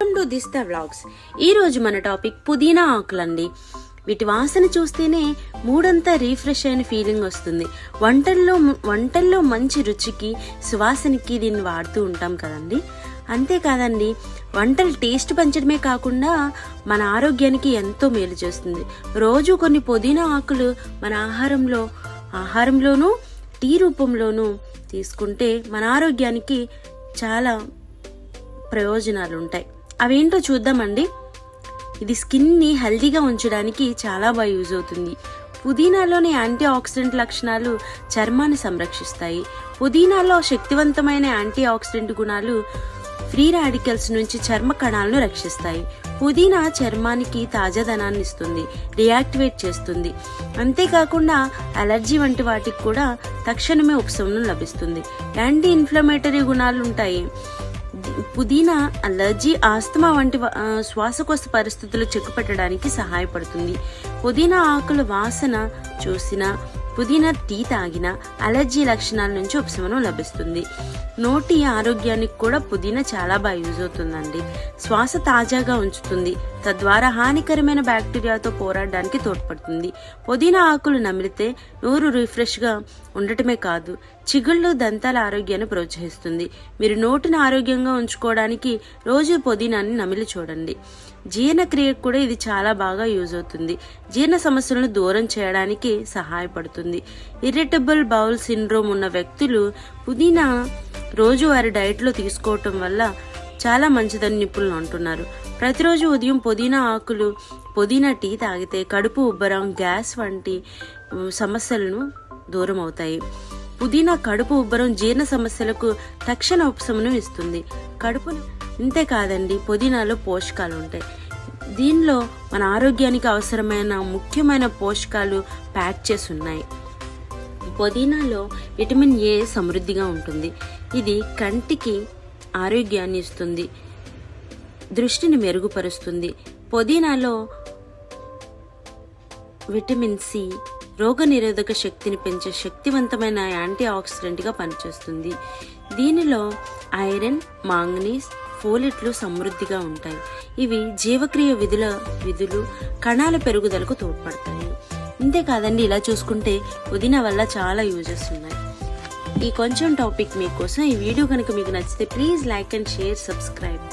Welcome to this the vlogs. ఈ రోజు మన టాపిక్ పుదీనా ఆకులండి. వీటి వాసన చూస్తేనే మూడంతా రీఫ్రెష్ అయిన ఫీలింగ్ వస్తుంది. వంటల్లో మంచి రుచికి సువాసనకి దీన్ని వాడుతూ ఉంటాం కదండి. అంతేకాదండి, వంటలు టేస్ట్ పెంచడమే కాకుండా మన ఆరోగ్యానికి ఎంతో మేలు చేస్తుంది. రోజు కొన్ని పుదీనా ఆకులు మన ఆహారంలోనూ టీ రూపంలోనూ తీసుకుంటే మన ఆరోగ్యానికి చాలా ప్రయోజనాలు ఉంటాయి. అవేంటో చూద్దామండి. ఇది స్కిన్ ని హెల్దీగా ఉంచడానికి చాలా బాగా యూజ్ అవుతుంది. పుదీనాలోని యాంటీ ఆక్సిడెంట్ లక్షణాలు చర్మాన్ని సంరక్షిస్తాయి. పుదీనాలో శక్తివంతమైన యాంటీ ఆక్సిడెంట్ గుణాలు ఫ్రీ రాడికల్స్ నుంచి చర్మ కణాలను రక్షిస్తాయి. పుదీనా చర్మానికి తాజాదనాన్ని ఇస్తుంది, రియాక్టివేట్ చేస్తుంది. అంతేకాకుండా అలర్జీ వంటి వాటికి కూడా తక్షణమే ఉపశమనం లభిస్తుంది. యాంటీ ఇన్ఫ్లమేటరీ గుణాలు ఉంటాయి. పుదీనా అలర్జీ, ఆస్తమా వంటి శ్వాసకోశ పరిస్థితులు చెక్కుపెట్టడానికి సహాయపడుతుంది. పుదీనా ఆకుల వాసన చూసిన, పుదీనా టీ తాగిన అలర్జీ లక్షణాల నుంచి ఉపశమనం లభిస్తుంది. నోటి ఆరోగ్యానికి కూడా పుదీనా చాలా బాగా యూజ్ అవుతుందండి. శ్వాస తాజాగా ఉంచుతుంది, తద్వారా హానికరమైన బ్యాక్టీరియాతో పోరాడడానికి తోడ్పడుతుంది. పుదీనా ఆకులు నమిలితే నోరు రిఫ్రెష్ గా ఉండటమే కాదు, చిగుళ్ళు, దంతాల ఆరోగ్యాన్ని ప్రోత్సహిస్తుంది. మీరు నోటిని ఆరోగ్యంగా ఉంచుకోవడానికి రోజు పుదీనాన్ని నమిలి చూడండి. జీర్ణక్రియకు కూడా ఇది చాలా బాగా యూజ్ అవుతుంది. జీర్ణ సమస్యలను దూరం చేయడానికి సహాయపడుతుంది. ఇరిటబుల్ బౌల్ సిండ్రోమ్ ఉన్న వ్యక్తులు పుదీనా రోజువారీ డైట్ లో తీసుకోవటం వల్ల చాలా మంచిదని నిపుణులు అంటున్నారు. ప్రతిరోజు ఉదయం పుదీనా టీ తాగితే కడుపు ఉబ్బరం, గ్యాస్ వంటి సమస్యలను దూరం అవుతాయి. పుదీనా కడుపు ఉబ్బరం, జీర్ణ సమస్యలకు తక్షణ ఉపశమనం ఇస్తుంది. ఇంతేకాదండి, పుదీనాలో పోషకాలు ఉంటాయి. దీనిలో మన ఆరోగ్యానికి అవసరమైన ముఖ్యమైన పోషకాలు ప్యాక్ చేసి ఉన్నాయి. పుదీనాలో విటమిన్ ఏ సమృద్ధిగా ఉంటుంది. ఇది కంటికి ఆరోగ్యాన్ని ఇస్తుంది, దృష్టిని మెరుగుపరుస్తుంది. పుదీనాలో విటమిన్ సి రోగనిరోధక శక్తిని పెంచే శక్తివంతమైన యాంటీ ఆక్సిడెంట్ గా పనిచేస్తుంది. దీనిలో ఐరన్, మాంగనీస్, ఫోలేట్లు సమృద్ధిగా ఉంటాయి. ఇవి జీవక్రియ విధులు కణాల పెరుగుదలకు తోడ్పడతాయి. ఇంతేకాదండి, ఇలా చూసుకుంటే పుదీనా వల్ల చాలా యూజెస్ ఉన్నాయి. ఈ కొంచెం టాపిక్ మీకోసం. ఈ వీడియో కనుక మీకు నచ్చితే please like and share, subscribe.